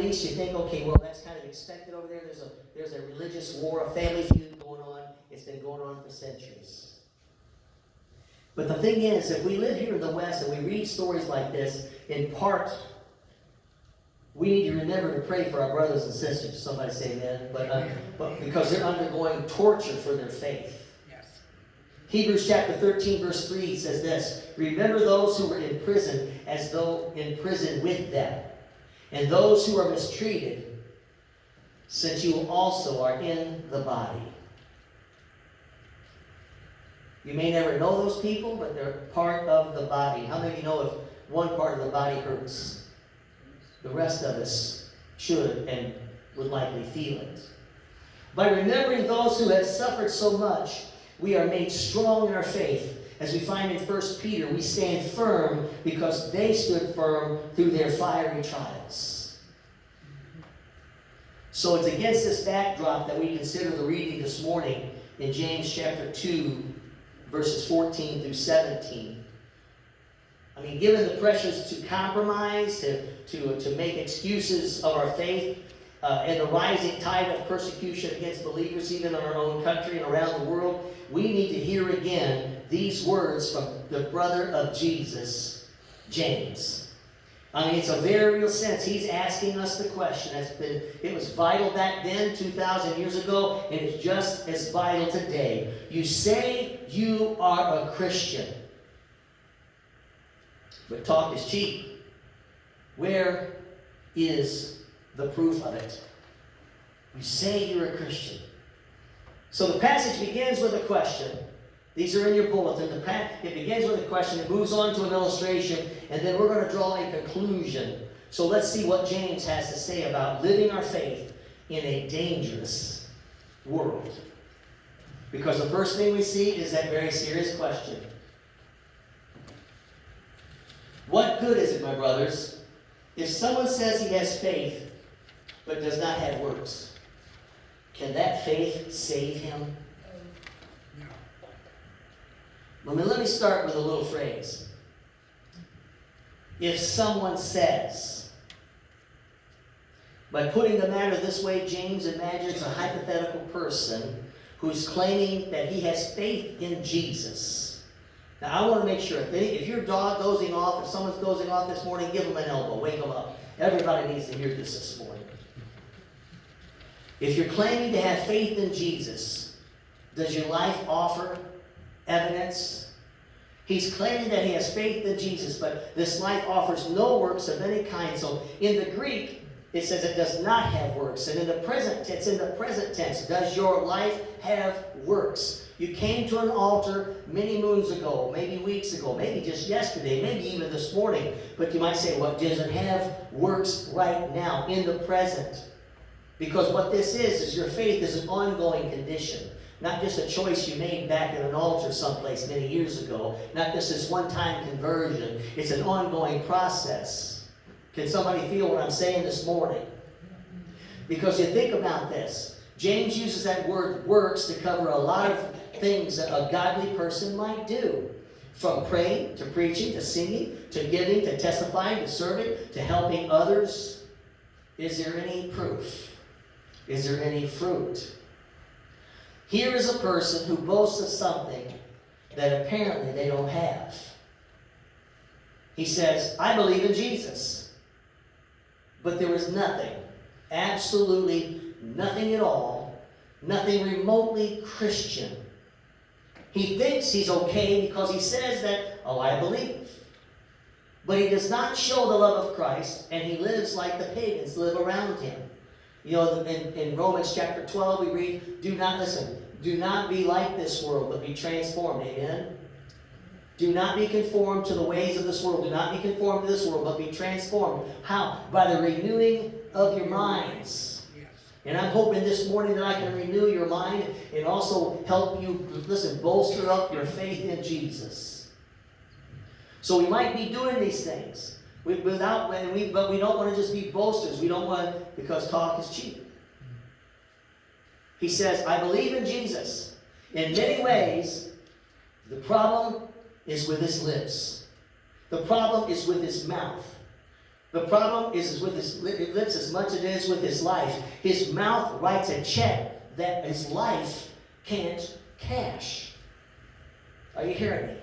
least you think, okay, well, that's kind of expected over there. There's a religious war, a family feud going on. It's been going on for centuries. But the thing is, if we live here in the West and we read stories like this, in part, we need to remember to pray for our brothers and sisters. Somebody say amen. But because they're undergoing torture for their faith. Hebrews chapter 13, verse 3 says this: remember those who were in prison as though in prison with them, and those who are mistreated, since you also are in the body. You may never know those people, but they're part of the body. How many of you know if one part of the body hurts, the rest of us should and would likely feel it? By remembering those who have suffered so much, we are made strong in our faith. As we find in 1 Peter, we stand firm because they stood firm through their fiery trials. So it's against this backdrop that we consider the reading this morning in James chapter 2, verses 14 through 17. I mean, given the pressures to compromise, to make excuses of our faith, and the rising tide of persecution against believers, even in our own country and around the world, we need to hear again these words from the brother of Jesus, James. I mean, it's a very real sense. He's asking us the question. It was vital back then, 2,000 years ago, and it's just as vital today. You say you are a Christian, but talk is cheap. Where is the proof of it? You say you're a Christian. So the passage begins with a question. These are in your bulletin. It begins with a question. It moves on to an illustration. And then we're going to draw a conclusion. So let's see what James has to say about living our faith in a dangerous world. Because the first thing we see is that very serious question. What good is it, my brothers, if someone says he has faith but does not have works? Can that faith save him? Let me start with a little phrase. If someone says, by putting the matter this way, James imagines a hypothetical person who's claiming that he has faith in Jesus. Now, I want to make sure, if your dog dozing off, if someone's dozing off this morning, give them an elbow, wake them up. Everybody needs to hear this morning. If you're claiming to have faith in Jesus, does your life offer evidence? He's claiming that he has faith in Jesus, but this life offers no works of any kind. So in the Greek, it says it does not have works. And in the present, it's in the present tense. Does your life have works? You came to an altar many moons ago, maybe weeks ago, maybe just yesterday, maybe even this morning. But you might say, well, does it have works right now, in the present? Because what this is your faith is an ongoing condition. Not just a choice you made back at an altar someplace many years ago. Not just this one-time conversion. It's an ongoing process. Can somebody feel what I'm saying this morning? Because you think about this. James uses that word works to cover a lot of things that a godly person might do. From praying, to preaching, to singing, to giving, to testifying, to serving, to helping others. Is there any proof? Is there any fruit? Here is a person who boasts of something that apparently they don't have. He says, I believe in Jesus. But there is nothing, absolutely nothing at all, nothing remotely Christian. He thinks he's okay because he says that, oh, I believe. But he does not show the love of Christ, and he lives like the pagans live around him. You know, in Romans chapter 12, we read, do not be like this world, but be transformed. Amen? Do not be conformed to the ways of this world. Do not be conformed to this world, but be transformed. How? By the renewing of your minds. And I'm hoping this morning that I can renew your mind and also help you, bolster up your faith in Jesus. So we might be doing these things. But we don't want to just be boasters. We don't want to, because talk is cheap. He says, I believe in Jesus. In many ways, the problem is with his lips. The problem is with his mouth. The problem is with his lips as much as it is with his life. His mouth writes a check that his life can't cash. Are you hearing me?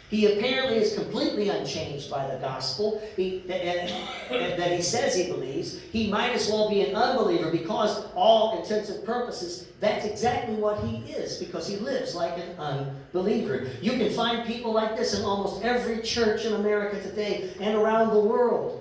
He apparently is completely unchanged by the gospel that he says he believes. He might as well be an unbeliever because, all intents and purposes, that's exactly what he is, because he lives like an unbeliever. You can find people like this in almost every church in America today and around the world.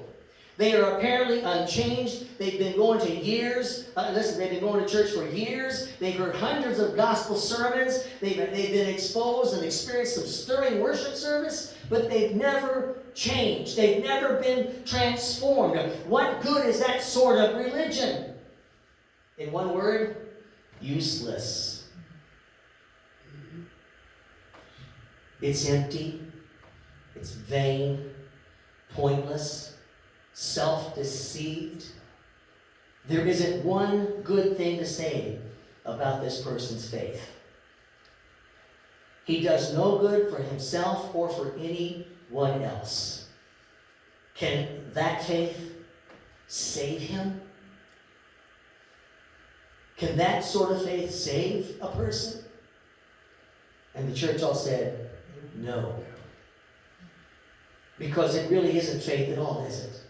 They are apparently unchanged. They've been going to years. They've been going to church for years. They've heard hundreds of gospel sermons. They've been exposed and experienced some stirring worship service, but they've never changed. They've never been transformed. What good is that sort of religion? In one word, useless. It's empty. It's vain, pointless, self-deceived. There isn't one good thing to say about this person's faith. He does no good for himself or for anyone else. Can that faith save him? Can that sort of faith save a person? And the church all said, no. Because it really isn't faith at all, is it?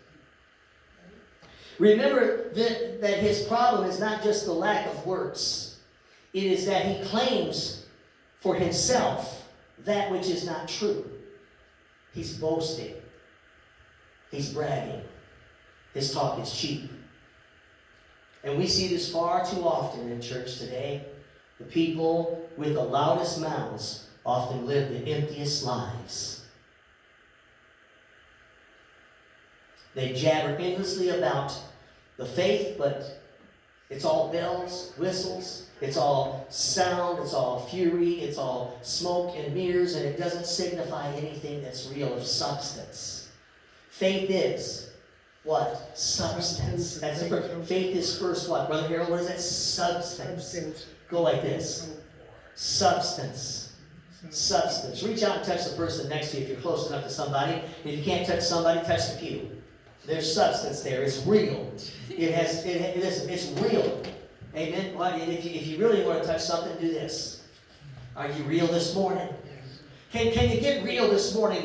Remember that his problem is not just the lack of works. It is that he claims for himself that which is not true. He's boasting. He's bragging. His talk is cheap. And we see this far too often in church today. The people with the loudest mouths often live the emptiest lives. They jabber endlessly about the faith, but it's all bells, whistles, it's all sound, it's all fury, it's all smoke and mirrors, and it doesn't signify anything that's real of substance. Faith is what? Substance. That's the first. Faith is first what? Brother Harold, what is that? Substance. Go like this. Substance. Substance. Reach out and touch the person next to you if you're close enough to somebody. If you can't touch somebody, touch the pew. There's substance there. It's real. Listen, it's real. Amen. Well, if you really want to touch something, do this. Are you real this morning? Can you get real this morning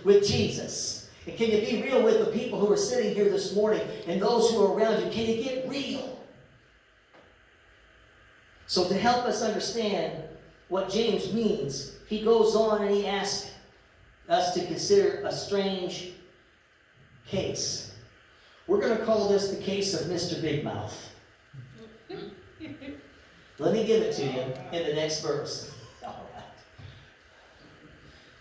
with Jesus? And can you be real with the people who are sitting here this morning and those who are around you? Can you get real? So to help us understand what James means, he goes on and he asks us to consider a strange case. We're going to call this the case of Mr. Big Mouth. Let me give it to you in the next verse. All right.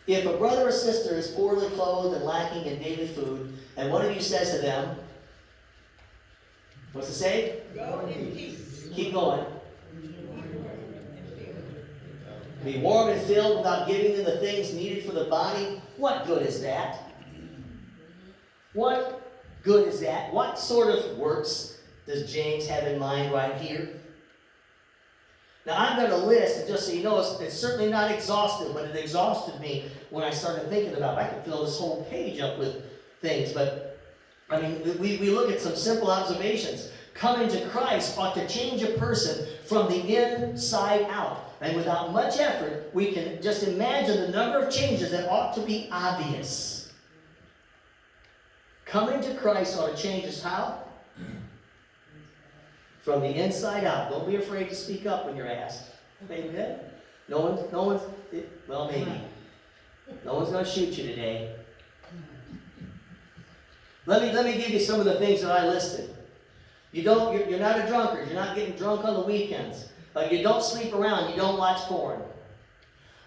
If a brother or sister is poorly clothed and lacking in daily food, and one of you says to them, what's it say? Go in peace. Keep going. Be warm and filled without giving them the things needed for the body. What good is that? What good is that? What sort of works does James have in mind right here? Now I'm going to list, and just so you know, it's certainly not exhaustive, but it exhausted me when I started thinking about it. I could fill this whole page up with things, but I mean, we look at some simple observations. Coming to Christ ought to change a person from the inside out. And without much effort, we can just imagine the number of changes that ought to be obvious. Coming to Christ ought to change us how? From the inside out. Don't be afraid to speak up when you're asked. Amen? No one's, well, maybe. No one's going to shoot you today. Let me give you some of the things that I listed. You're not a drunkard. You're not getting drunk on the weekends. You don't sleep around. You don't watch porn.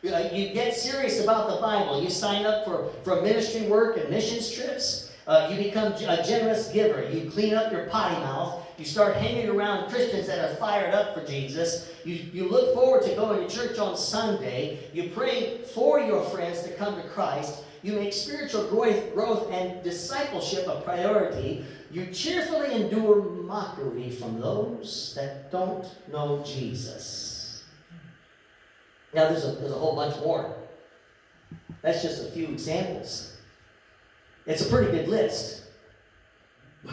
You get serious about the Bible. You sign up for ministry work and missions trips. You become a generous giver. You clean up your potty mouth. You start hanging around Christians that are fired up for Jesus. You look forward to going to church on Sunday. You pray for your friends to come to Christ. You make spiritual growth and discipleship a priority. You cheerfully endure mockery from those that don't know Jesus. Now, there's a whole bunch more. That's just a few examples. It's a pretty good list.